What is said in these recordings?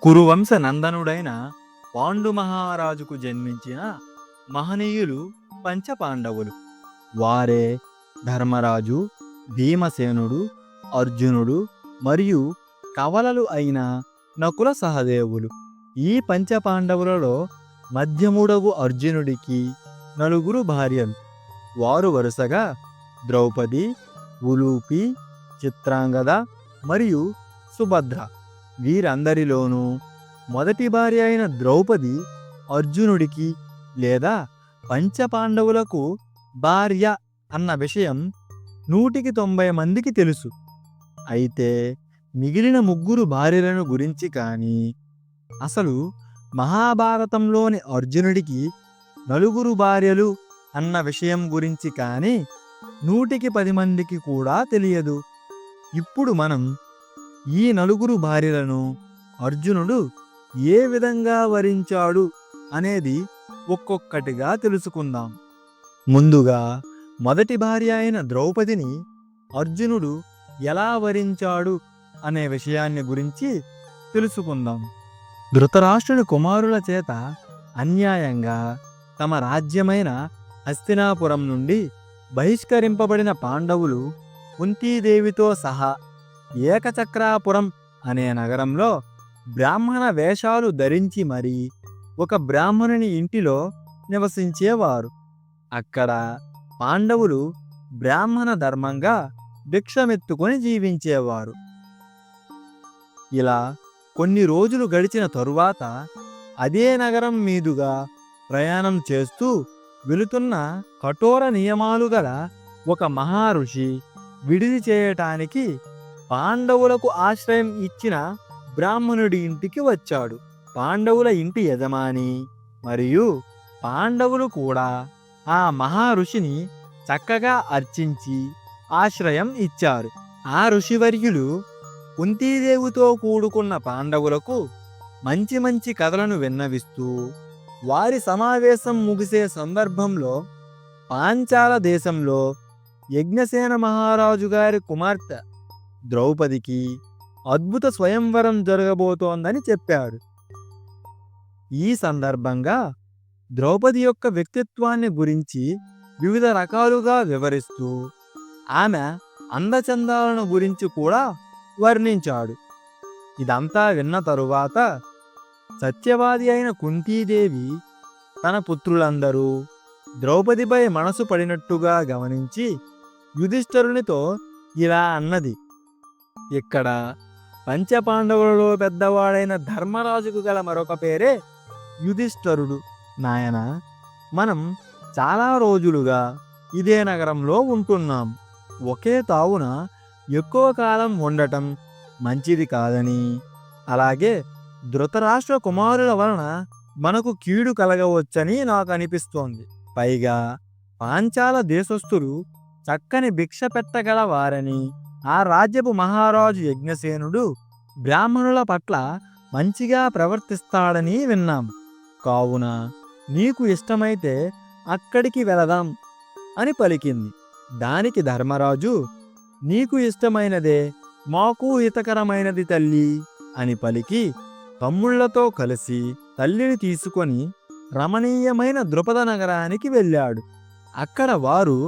కురువంశ నందనుడైన పాండు మహారాజుకు జన్మించిన మహనీయులు పంచపాండవులు. వారే ధర్మరాజు, భీమసేనుడు, అర్జునుడు మరియు కవలలు అయిన నకుల సహదేవులు. ఈ పంచపాండవులలో మధ్యముడగు అర్జునుడికి నలుగురు భార్యలు. వారు వరుసగా ద్రౌపది, ఉలూపి, చిత్రాంగద మరియు సుభద్ర. వీరందరిలోనూ మొదటి భార్య అయిన ద్రౌపది అర్జునుడికి లేదా పంచపాండవులకు భార్య అన్న విషయం 190 మందికి తెలుసు. అయితే మిగిలిన ముగ్గురు భార్యలను గురించి కానీ, అసలు మహాభారతంలోని అర్జునుడికి నలుగురు భార్యలు అన్న విషయం గురించి కానీ 110 మందికి కూడా తెలియదు. ఇప్పుడు మనం ఈ నలుగురు భార్యలను అర్జునుడు ఏ విధంగా వరించాడు అనేది ఒక్కొక్కటిగా తెలుసుకుందాం. ముందుగా మొదటి భార్య అయిన ద్రౌపదిని అర్జునుడు ఎలా వరించాడు అనే విషయాన్ని గురించి తెలుసుకుందాం. ధృతరాష్ట్రుని కుమారుల చేత అన్యాయంగా తమ రాజ్యమైన హస్తినాపురం నుండి బహిష్కరింపబడిన పాండవులు కుంతీదేవితో సహా ఏకచక్రాపురం అనే నగరంలో బ్రాహ్మణ వేషాలు ధరించి మరీ ఒక బ్రాహ్మణుని ఇంటిలో నివసించేవారు. అక్కడ పాండవులు బ్రాహ్మణ ధర్మంగా భిక్షమెత్తుకొని జీవించేవారు. ఇలా కొన్ని రోజులు గడిచిన తరువాత అదే నగరం మీదుగా ప్రయాణం చేస్తూ వెళుతున్న కఠోర నియమాలు గల ఒక మహర్షి విడిది చేయటానికి పాండవులకు ఆశ్రయం ఇచ్చిన బ్రాహ్మణుడి ఇంటికి వచ్చాడు. పాండవుల ఇంటి యజమాని మరియు పాండవులు కూడా ఆ మహర్షిని చక్కగా అర్చించి ఆశ్రయం ఇచ్చారు. ఆ ఋషివర్యులు కుంతీదేవితో కూడుకున్న పాండవులకు మంచి మంచి కథలను విన్నవిస్తూ వారి సమావేశం ముగిసే సందర్భంలో పాంచాల దేశంలో యజ్ఞసేన మహారాజు గారి కుమార్తె ద్రౌపదికి అద్భుత స్వయంవరం జరగబోతోందని చెప్పాడు. ఈ సందర్భంగా ద్రౌపది యొక్క వ్యక్తిత్వాన్ని గురించి వివిధ రకాలుగా వివరిస్తూ ఆమె అందచందాలను గురించి కూడా వర్ణించాడు. ఇదంతా విన్న తరువాత సత్యవాది అయిన కుంతీదేవి తన పుత్రులందరూ ద్రౌపదిపై మనసు పడినట్టుగా గమనించి యుధిష్ఠిరునితో ఇలా అన్నది. ఇక్కడ పంచపాండవులలో పెద్దవాడైన ధర్మరాజుకు గల మరొక పేరే యుధిష్ఠిరుడు. నాయన, మనం చాలా రోజులుగా ఇదే నగరంలో ఉంటున్నాం. ఒకే తావున ఎక్కువ కాలం ఉండటం మంచిది కాదని, అలాగే ధృతరాష్ట్ర కుమారుల వలన మనకు కీడు కలగవచ్చని నాకు అనిపిస్తోంది. పైగా పాంచాల దేశస్థులు చక్కని భిక్ష పెట్టగల వారని, ఆ రాజ్యపు మహారాజు యజ్ఞసేనుడు బ్రాహ్మణుల పట్ల మంచిగా ప్రవర్తిస్తాడని విన్నాం. కావున నీకు ఇష్టమైతే అక్కడికి వెళదాం అని పలికింది. దానికి ధర్మరాజు, నీకు ఇష్టమైనదే మాకు హితకరమైనది తల్లి అని పలికి తమ్ముళ్లతో కలిసి తల్లిని తీసుకొని రమణీయమైన ద్రుపద నగరానికి వెళ్ళాడు. అక్కడ వారు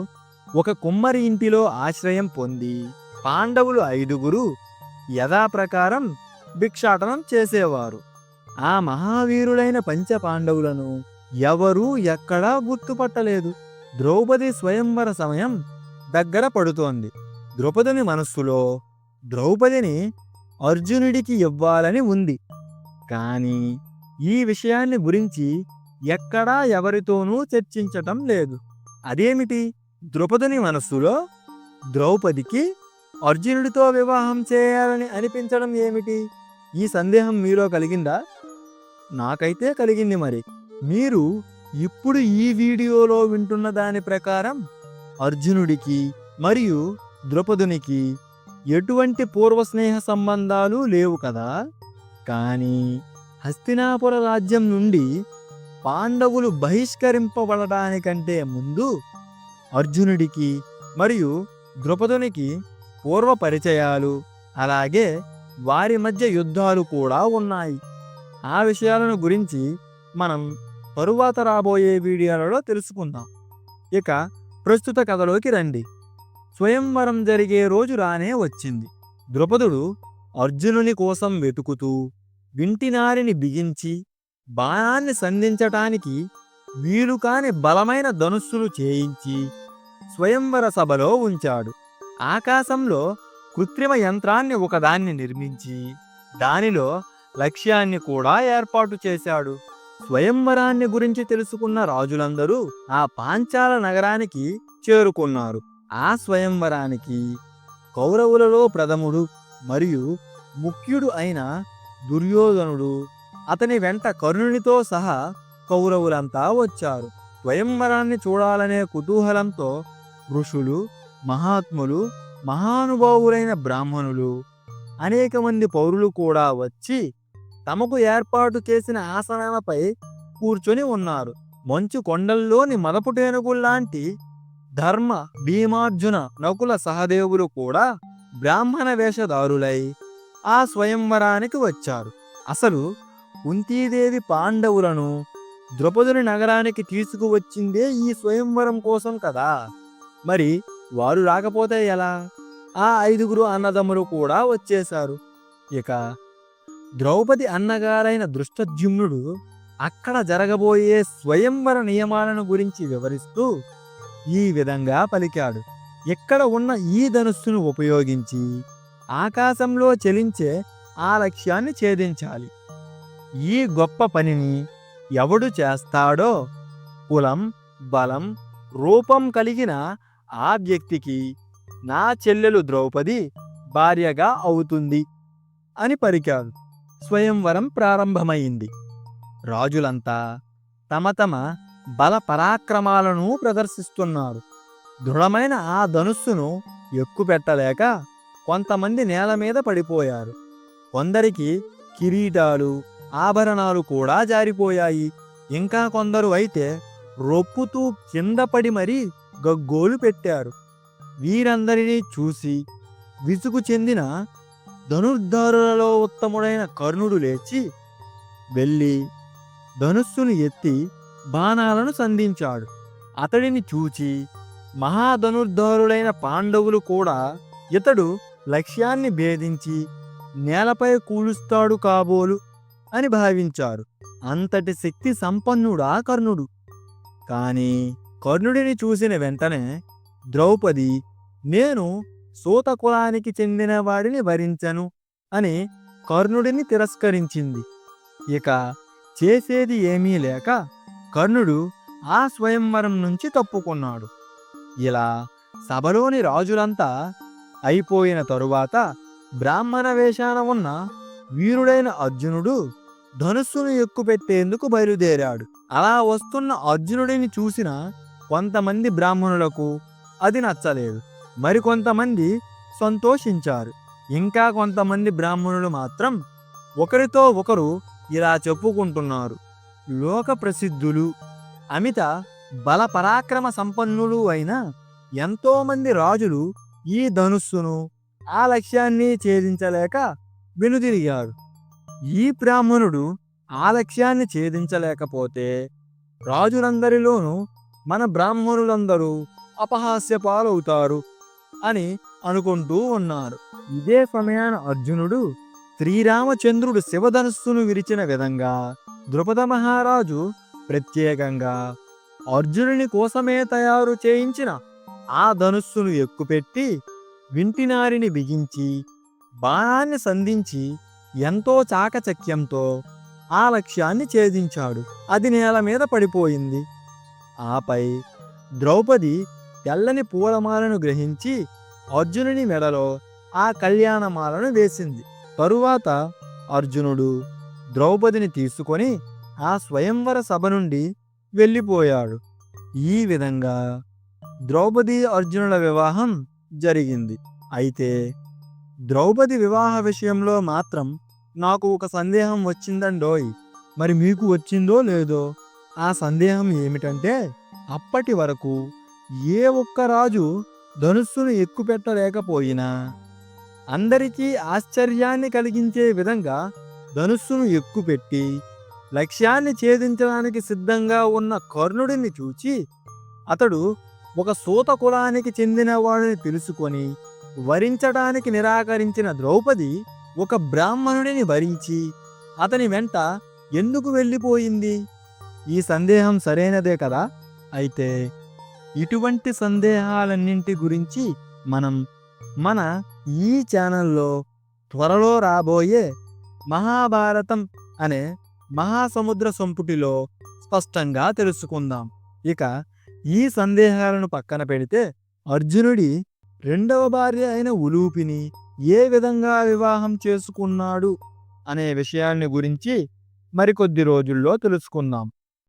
ఒక కుమ్మరి ఇంటిలో ఆశ్రయం పొంది పాండవులు 5గురు యథాప్రకారం భిక్షాటనం చేసేవారు. ఆ మహావీరులైన పంచపాండవులను ఎవరూ ఎక్కడా గుర్తుపట్టలేదు. ద్రౌపది స్వయంవర సమయం దగ్గర పడుతోంది. ద్రౌపదిని మనస్సులో ద్రౌపదిని అర్జునుడికి ఇవ్వాలని ఉంది. కానీ ఈ విషయాన్ని గురించి ఎక్కడా ఎవరితోనూ చర్చించటం లేదు. అదేమిటి? ద్రౌపదిని మనస్సులో ద్రౌపదికి అర్జునుడితో వివాహం చేయాలని అనిపించడం ఏమిటి? ఈ సందేహం మీలో కలిగిందా? నాకైతే కలిగింది. మరి మీరు ఇప్పుడు ఈ వీడియోలో వింటున్న దాని ప్రకారం అర్జునుడికి మరియు ద్రౌపదునికి ఎటువంటి పూర్వస్నేహ సంబంధాలు లేవు కదా. కానీ హస్తినాపుర రాజ్యం నుండి పాండవులు బహిష్కరింపబడటానికంటే ముందు అర్జునుడికి మరియు ద్రౌపదునికి పూర్వ పరిచయాలు, అలాగే వారి మధ్య యుద్ధాలు కూడా ఉన్నాయి. ఆ విషయాలను గురించి మనం తరువాత రాబోయే వీడియోలలో తెలుసుకుందాం. ఇక ప్రస్తుత కథలోకి రండి. స్వయంవరం జరిగే రోజు రానే వచ్చింది. ద్రుపదుడు అర్జునుని కోసం వెతుకుతూ వింటినారిని బిగించి బాణాన్ని సంధించటానికి వీలుకాని బలమైన ధనుస్సులు చేయించి స్వయంవర సభలో ఉంచాడు. ఆకాశంలో కృత్రిమ యంత్రాన్ని ఒకదాన్ని నిర్మించి దానిలో లక్ష్యాన్ని కూడా ఏర్పాటు చేశాడు. స్వయంవరాన్ని గురించి తెలుసుకున్న రాజులందరూ ఆ పాంచాల నగరానికి చేరుకున్నారు. ఆ స్వయంవరానికి కౌరవులలో ప్రథముడు మరియు ముఖ్యుడు అయిన దుర్యోధనుడు, అతని వెంట కర్ణునితో సహా కౌరవులంతా వచ్చారు. స్వయంవరాన్ని చూడాలనే కుతూహలంతో ఋషులు, మహాత్ములు, మహానుభావులైన బ్రాహ్మణులు, అనేక మంది పౌరులు కూడా వచ్చి తమకు ఏర్పాటు చేసిన ఆసనాలపై కూర్చొని ఉన్నారు. మంచు కొండల్లోని మదపుటేనుగుల్లాంటి ధర్మ, భీమార్జున, నకుల సహదేవులు కూడా బ్రాహ్మణ వేషధారులై ఆ స్వయంవరానికి వచ్చారు. అసలు కుంతీదేవి పాండవులను ద్రౌపదుని నగరానికి తీసుకువచ్చిందే ఈ స్వయంవరం కోసం కదా. మరి వారు రాకపోతే ఎలా? ఆ 5 అన్నదమ్ములు కూడా వచ్చేశారు. ఇక ద్రౌపది అన్నగారైన దృష్టద్యుమ్నుడు అక్కడ జరగబోయే స్వయంవర నియమాలను గురించి వివరిస్తూ ఈ విధంగా పలికాడు. ఇక్కడ ఉన్న ఈ ధనుస్సును ఉపయోగించి ఆకాశంలో చలించే ఆ లక్ష్యాన్ని ఛేదించాలి. ఈ గొప్ప పనిని ఎవడు చేస్తాడో కులం, బలం, రూపం కలిగిన ఆ వ్యక్తికి నా చెల్లెలు ద్రౌపది భార్యగా అవుతుంది అని పలికాడు. స్వయంవరం ప్రారంభమైంది. రాజులంతా తమ తమ బల పరాక్రమాలను ప్రదర్శిస్తున్నారు. దృఢమైన ఆ ధనుస్సును ఎక్కుపెట్టలేక కొంతమంది నేల మీద పడిపోయారు. కొందరికి కిరీటాలు, ఆభరణాలు కూడా జారిపోయాయి. ఇంకా కొందరు అయితే రొప్పుతూ కింద పడి మరీ గగ్గోలు పెట్టారు. వీరందరినీ చూసి విసుగు చెందిన ధనుర్ధారులలో ఉత్తముడైన కర్ణుడు లేచి వెళ్ళి ధనుస్సును ఎత్తి బాణాలను సంధించాడు. అతడిని చూచి మహాధనుర్ధారులైన పాండవులు కూడా ఇతడు లక్ష్యాన్ని భేదించి నేలపై కూలుస్తాడు కాబోలు అని భావించారు. అంతటి శక్తి సంపన్నుడా కర్ణుడు. కాని కర్ణుడిని చూసిన వెంటనే ద్రౌపది నేను సూత కులానికి చెందిన వాడిని వరించను అని కర్ణుడిని తిరస్కరించింది. ఇక చేసేది ఏమీ లేక కర్ణుడు ఆ స్వయంవరం నుంచి తప్పుకున్నాడు. ఇలా సభలోని రాజులంతా అయిపోయిన తరువాత బ్రాహ్మణ వేషాన ఉన్న వీరుడైన అర్జునుడు ధనుస్సును ఎక్కుపెట్టేందుకు బయలుదేరాడు. అలా వస్తున్న అర్జునుడిని చూసిన కొంతమంది బ్రాహ్మణులకు అది నచ్చలేదు. మరికొంతమంది సంతోషించారు. ఇంకా కొంతమంది బ్రాహ్మణులు మాత్రం ఒకరితో ఒకరు ఇలా చెప్పుకుంటున్నారు. లోక ప్రసిద్ధులు, అమిత బల పరాక్రమ సంపన్నులు అయిన ఎంతోమంది రాజులు ఈ ధనుస్సును, ఆ లక్ష్యాన్ని ఛేదించలేక వెనుదిరిగారు. ఈ బ్రాహ్మణుడు ఆ లక్ష్యాన్ని ఛేదించలేకపోతే రాజులందరిలోనూ మన బ్రాహ్మణులందరూ అపహాస్య పాలవుతారు అని అనుకుంటూ ఉన్నారు. ఇదే సమయాన అర్జునుడు శ్రీరామచంద్రుడు శివధనుస్సును విరిచిన విధంగా ద్రుపద మహారాజు ప్రత్యేకంగా అర్జునుని కోసమే తయారు చేయించిన ఆ ధనుస్సును ఎక్కుపెట్టి వింటినారిని బిగించి బాణాన్ని సంధించి ఎంతో చాకచక్యంతో ఆ లక్ష్యాన్ని ఛేదించాడు. అది నేల మీద పడిపోయింది. ఆపై ద్రౌపది తెల్లని పూలమాలను గ్రహించి అర్జునుని మెడలో ఆ కళ్యాణమాలను వేసింది. తరువాత అర్జునుడు ద్రౌపదిని తీసుకొని ఆ స్వయంవర సభ నుండి వెళ్ళిపోయాడు. ఈ విధంగా ద్రౌపది అర్జునుల వివాహం జరిగింది. అయితే ద్రౌపది వివాహ విషయంలో మాత్రం నాకు ఒక సందేహం వచ్చిందండోయ్. మరి మీకు వచ్చిందో లేదో? ఆ సందేహం ఏమిటంటే అప్పటి వరకు ఏ ఒక్క రాజు ధనుస్సును ఎక్కుపెట్టలేకపోయినా అందరికీ ఆశ్చర్యాన్ని కలిగించే విధంగా ధనుస్సును ఎక్కుపెట్టి లక్ష్యాన్ని ఛేదించడానికి సిద్ధంగా ఉన్న కర్ణుడిని చూచి అతడు ఒక సూత కులానికి చెందినవాడని తెలుసుకొని వరించడానికి నిరాకరించిన ద్రౌపది ఒక బ్రాహ్మణుడిని వరించి అతని వెంట ఎందుకు వెళ్ళిపోయింది? ఈ సందేహం సరైనదే కదా? అయితే ఇటువంటి సందేహాలన్నింటి గురించి మనం మన ఈ ఛానల్లో త్వరలో రాబోయే మహాభారతం అనే మహాసముద్ర సంపుటిలో స్పష్టంగా తెలుసుకుందాం. ఇక ఈ సందేహాలను పక్కన పెడితే అర్జునుడి రెండవ భార్య అయిన ఉలూపిని ఏ విధంగా వివాహం చేసుకున్నాడు అనే విషయాన్ని గురించి మరికొద్ది రోజుల్లో తెలుసుకుందాం.